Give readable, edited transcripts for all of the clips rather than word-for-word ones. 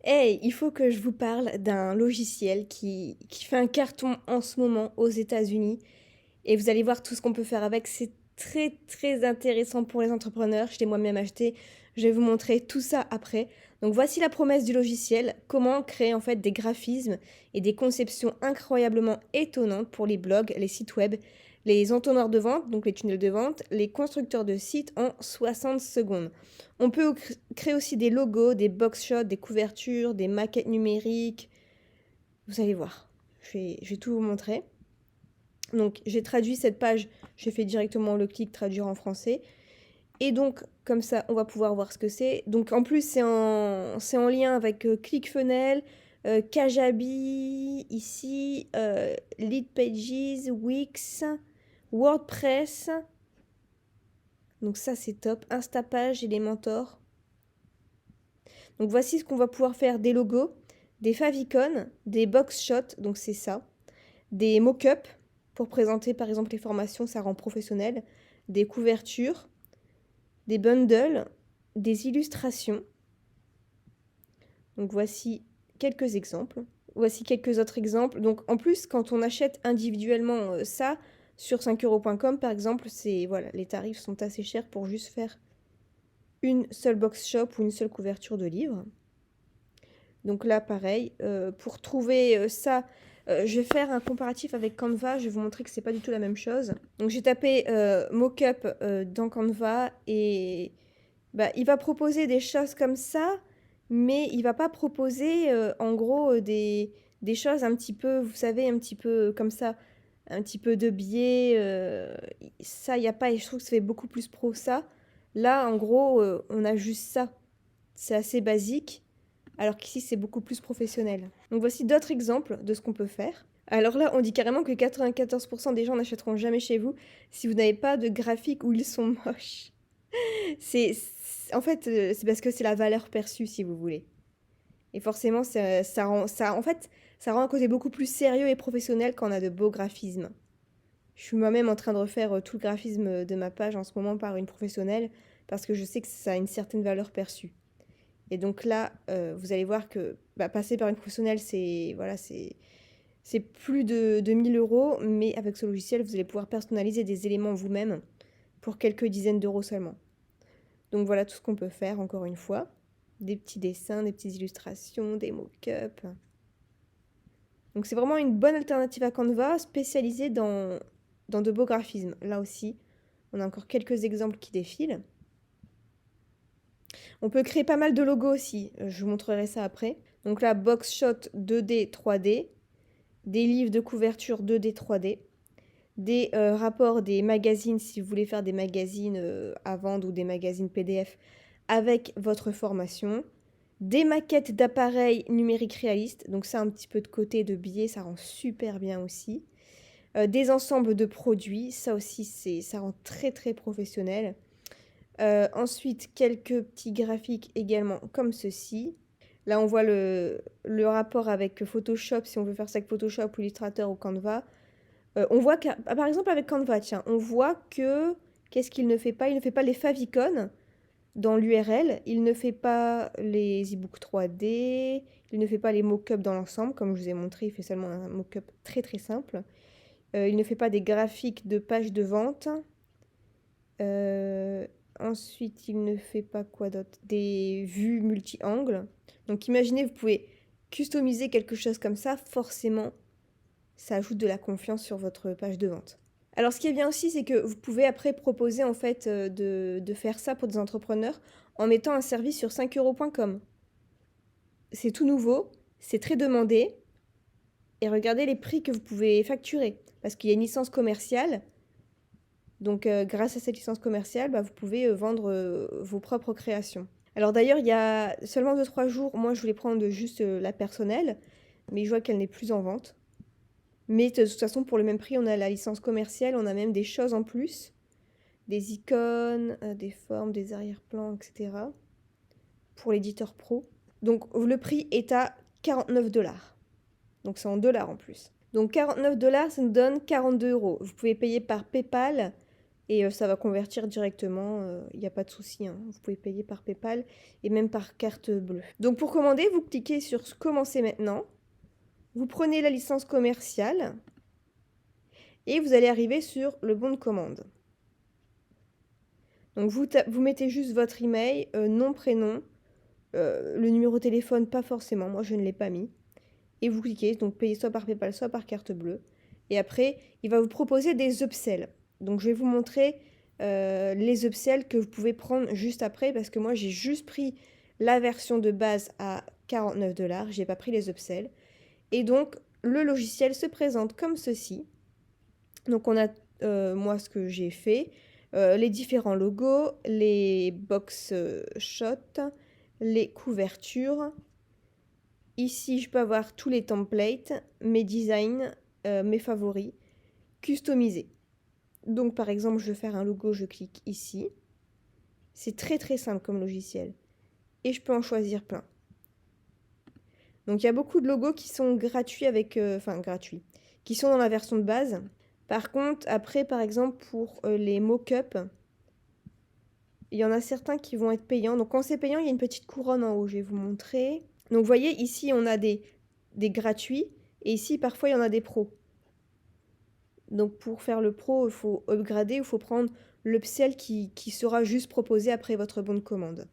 Hey, il faut que je vous parle d'un logiciel qui fait un carton en ce moment aux États-Unis. Et vous allez voir tout ce qu'on peut faire avec. C'est très très intéressant pour les entrepreneurs. Je l'ai moi-même acheté. Je vais vous montrer tout ça après. Donc voici la promesse du logiciel. Comment créer en fait des graphismes et des conceptions incroyablement étonnantes pour les blogs, les sites web, les entonnoirs de vente, donc les tunnels de vente, les constructeurs de sites en 60 secondes. On peut créer aussi des logos, des box shots, des couvertures, des maquettes numériques. Vous allez voir. Je vais tout vous montrer. Donc j'ai traduit cette page, j'ai fait directement le clic traduire en français. Et donc comme ça on va pouvoir voir ce que c'est. Donc en plus c'est en lien avec ClickFunnels, Kajabi, ici, Leadpages, Wix, WordPress. Donc ça c'est top. Instapage, Elementor. Donc voici ce qu'on va pouvoir faire, des logos, des favicons, des box shots, donc c'est ça, des mock-ups pour présenter par exemple les formations, ça rend professionnel, des couvertures, des bundles, des illustrations. Donc voici quelques exemples. Voici quelques autres exemples. Donc en plus, quand on achète individuellement ça sur 5euros.com par exemple, c'est voilà, les tarifs sont assez chers pour juste faire une seule box shop ou une seule couverture de livre. Donc là, pareil, pour trouver ça, je vais faire un comparatif avec Canva. Je vais vous montrer que c'est pas du tout la même chose. Donc j'ai tapé mockup dans Canva et bah, il va proposer des choses comme ça, mais il va pas proposer en gros des choses un petit peu, vous savez, un petit peu comme ça, un petit peu de biais. Ça, il n'y a pas, et je trouve que ça fait beaucoup plus pro ça. Là, en gros, on a juste ça. C'est assez basique alors qu'ici c'est beaucoup plus professionnel. Donc voici d'autres exemples de ce qu'on peut faire. Alors là, on dit carrément que 94% des gens n'achèteront jamais chez vous si vous n'avez pas de graphique où ils sont moches. En fait, c'est parce que c'est la valeur perçue, si vous voulez. Et forcément, en fait, ça rend un côté beaucoup plus sérieux et professionnel quand on a de beaux graphismes. Je suis moi-même en train de refaire tout le graphisme de ma page en ce moment par une professionnelle parce que je sais que ça a une certaine valeur perçue. Et donc là, vous allez voir que bah, passer par une professionnelle, c'est plus de 1000 euros, mais avec ce logiciel, vous allez pouvoir personnaliser des éléments vous-même pour quelques dizaines d'euros seulement. Donc voilà tout ce qu'on peut faire, encore une fois. Des petits dessins, des petites illustrations, des mock-ups. Donc c'est vraiment une bonne alternative à Canva, spécialisée dans de beaux graphismes. Là aussi, on a encore quelques exemples qui défilent. On peut créer pas mal de logos aussi, je vous montrerai ça après. Donc là, box shot 2D, 3D, des livres de couverture 2D, 3D, des rapports des magazines si vous voulez faire des magazines à vendre ou des magazines PDF avec votre formation, des maquettes d'appareils numériques réalistes, donc ça un petit peu de côté de billets, ça rend super bien aussi. Des ensembles de produits, ça aussi ça rend très très professionnel. Ensuite, quelques petits graphiques également comme ceci. Là, on voit le rapport avec Photoshop, si on veut faire ça avec Photoshop ou Illustrator ou Canva. On voit que, par exemple avec Canva, tiens, on voit que, qu'est-ce qu'il ne fait pas? Il ne fait pas les favicons dans l'URL, il ne fait pas les e-books 3D, il ne fait pas les mock-ups dans l'ensemble, comme je vous ai montré, il fait seulement un mock-up très très simple. Il ne fait pas des graphiques de pages de vente. Euh, Ensuite, il ne fait pas quoi d'autre? Des vues multi-angles. Donc imaginez, vous pouvez customiser quelque chose comme ça, forcément, ça ajoute de la confiance sur votre page de vente. Alors ce qui est bien aussi, c'est que vous pouvez après proposer en fait de faire ça pour des entrepreneurs en mettant un service sur 5euros.com. C'est tout nouveau, c'est très demandé, et regardez les prix que vous pouvez facturer. Parce qu'il y a une licence commerciale, donc grâce à cette licence commerciale, bah, vous pouvez vendre vos propres créations. Alors d'ailleurs, il y a seulement 2-3 jours, moi je voulais prendre juste la personnelle, mais je vois qu'elle n'est plus en vente. Mais de toute façon, pour le même prix, on a la licence commerciale, on a même des choses en plus, des icônes, des formes, des arrière-plans, etc. pour l'éditeur pro. Donc le prix est à 49 $. Donc c'est en dollars en plus. Donc 49 $, ça nous donne 42 euros. Vous pouvez payer par PayPal Et ça va convertir directement, il n'y a pas de souci, hein. Vous pouvez payer par PayPal et même par carte bleue. Donc pour commander, vous cliquez sur « Commencer maintenant ». Vous prenez la licence commerciale et vous allez arriver sur le bon de commande. Donc vous mettez juste votre email, nom, prénom, le numéro de téléphone, pas forcément, moi je ne l'ai pas mis. Et vous cliquez, donc payez soit par PayPal, soit par carte bleue. Et après, il va vous proposer des upsells. Donc je vais vous montrer les upsells que vous pouvez prendre juste après, parce que moi j'ai juste pris la version de base à 49 $, j'ai pas pris les upsells. Et donc le logiciel se présente comme ceci. Donc on a, moi ce que j'ai fait, les différents logos, les box shots, les couvertures. Ici, je peux avoir tous les templates, mes designs, mes favoris, customisés. Donc, par exemple, je veux faire un logo, je clique ici. C'est très très simple comme logiciel. Et je peux en choisir plein. Donc, il y a beaucoup de logos qui sont gratuits gratuits, qui sont dans la version de base. Par contre, après, par exemple, pour les mock-ups, il y en a certains qui vont être payants. Donc, quand c'est payant, il y a une petite couronne en haut. Je vais vous montrer. Donc, vous voyez, ici, on a des gratuits. Et ici, parfois, il y en a des pros. Donc, pour faire le pro, il faut upgrader ou il faut prendre l'upsell qui sera juste proposé après votre bon de commande.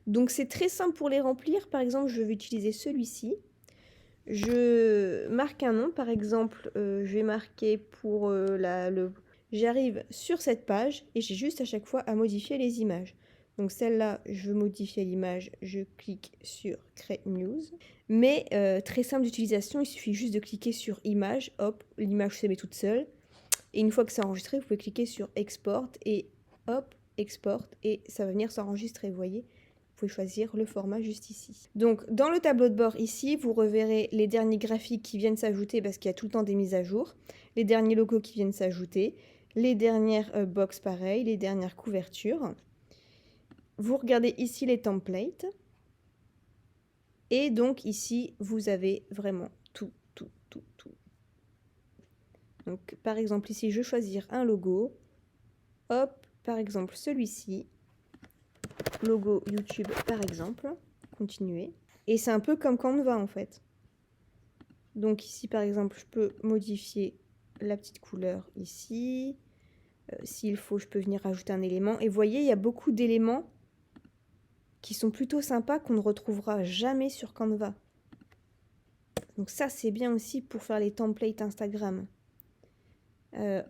Donc, c'est très simple pour les remplir. Par exemple, je vais utiliser celui-ci. Je marque un nom. Par exemple, je vais marquer pour J'arrive sur cette page et j'ai juste à chaque fois à modifier les images. Donc celle-là, je veux modifier l'image, je clique sur Create News. Mais très simple d'utilisation, il suffit juste de cliquer sur Image, hop, l'image se met toute seule. Et une fois que c'est enregistré, vous pouvez cliquer sur Export et hop, Export et ça va venir s'enregistrer, vous voyez. Vous pouvez choisir le format juste ici. Donc dans le tableau de bord ici, vous reverrez les derniers graphiques qui viennent s'ajouter parce qu'il y a tout le temps des mises à jour, les derniers logos qui viennent s'ajouter, les dernières box pareil, les dernières couvertures. Vous regardez ici les templates. Et donc ici, vous avez vraiment tout. Donc par exemple ici, je vais choisir un logo. Hop, par exemple celui-ci. Logo YouTube par exemple. Continuer. Et c'est un peu comme Canva en fait. Donc ici par exemple, je peux modifier la petite couleur ici. S'il faut, je peux venir rajouter un élément. Et vous voyez, il y a beaucoup d'éléments qui sont plutôt sympas qu'on ne retrouvera jamais sur Canva. Donc ça, c'est bien aussi pour faire les templates Instagram.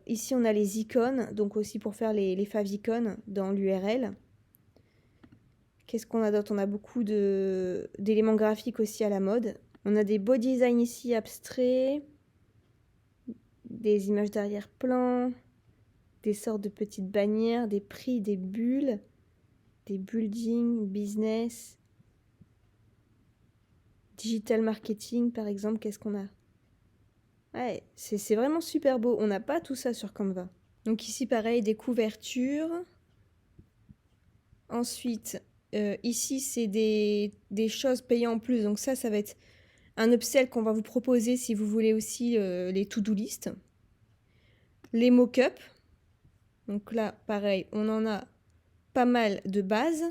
Ici, on a les icônes, donc aussi pour faire les favicons dans l'URL. Qu'est-ce qu'on a d'autre? On a beaucoup d'éléments graphiques aussi à la mode. On a des beaux designs ici abstraits, des images d'arrière-plan, des sortes de petites bannières, des prix, des bulles, des buildings, business, digital marketing par exemple. Qu'est-ce qu'on a? Ouais, c'est vraiment super beau. On n'a pas tout ça sur Canva. Donc ici, pareil, des couvertures. Ensuite, ici, c'est des choses payées en plus. Donc ça va être un upsell qu'on va vous proposer si vous voulez aussi les to-do list. Les mock-ups. Donc là, pareil, on en a pas mal de base.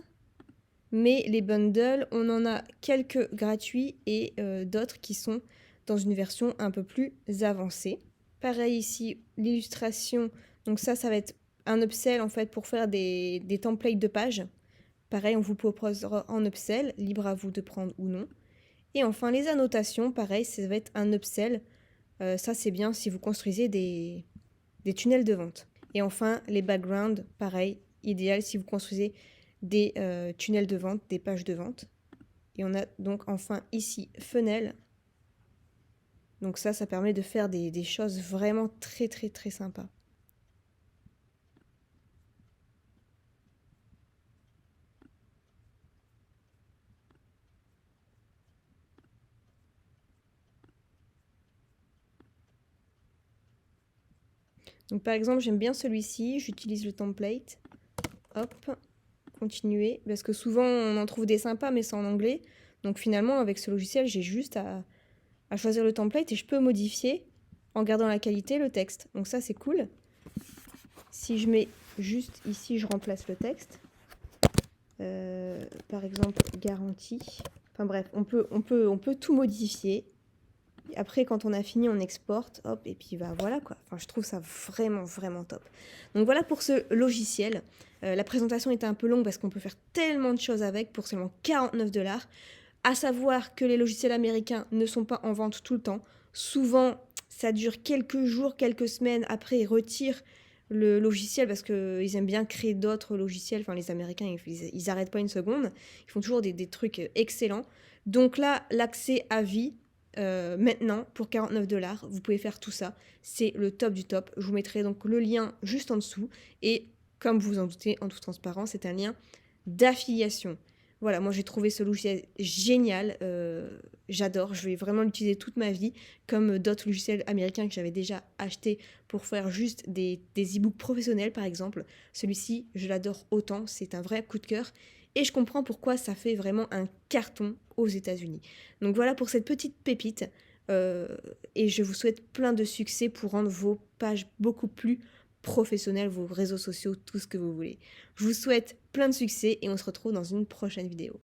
Mais les bundles, on en a quelques gratuits et d'autres qui sont dans une version un peu plus avancée. Pareil ici, l'illustration. Donc ça va être un upsell en fait pour faire des templates de pages. Pareil, on vous proposera en upsell, libre à vous de prendre ou non. Et enfin, les annotations, pareil, ça va être un upsell. Ça, c'est bien si vous construisez des tunnels de vente. Et enfin, les backgrounds, pareil, idéal si vous construisez des tunnels de vente, des pages de vente. Et on a donc enfin ici Funnel. Donc ça permet de faire des choses vraiment très sympas. Donc par exemple, j'aime bien celui-ci, j'utilise le template. Hop, continuer. Parce que souvent, on en trouve des sympas, mais c'est en anglais. Donc finalement, avec ce logiciel, j'ai juste à choisir le template et je peux modifier en gardant la qualité le texte. Donc ça, c'est cool. Si je mets juste ici, je remplace le texte. Par exemple, garantie. Enfin bref, on peut tout modifier. Après, quand on a fini, on exporte, hop, et puis bah voilà quoi. Enfin, je trouve ça vraiment top. Donc voilà pour ce logiciel. La présentation était un peu longue parce qu'on peut faire tellement de choses avec pour seulement 49 $. À savoir que les logiciels américains ne sont pas en vente tout le temps. Souvent, ça dure quelques jours, quelques semaines. Après, ils retirent le logiciel parce qu'ils aiment bien créer d'autres logiciels. Enfin, les Américains, ils arrêtent pas une seconde. Ils font toujours des trucs excellents. Donc là, l'accès à vie, maintenant, pour 49 $, vous pouvez faire tout ça. C'est le top du top. Je vous mettrai donc le lien juste en dessous. Et comme vous en doutez, en toute transparence, c'est un lien d'affiliation. Voilà, moi j'ai trouvé ce logiciel génial, j'adore, je vais vraiment l'utiliser toute ma vie, comme d'autres logiciels américains que j'avais déjà achetés pour faire juste des e-books professionnels par exemple. Celui-ci, je l'adore autant, c'est un vrai coup de cœur et je comprends pourquoi ça fait vraiment un carton aux États-Unis. Donc voilà pour cette petite pépite et je vous souhaite plein de succès pour rendre vos pages beaucoup plus professionnels, vos réseaux sociaux, tout ce que vous voulez. Je vous souhaite plein de succès et on se retrouve dans une prochaine vidéo.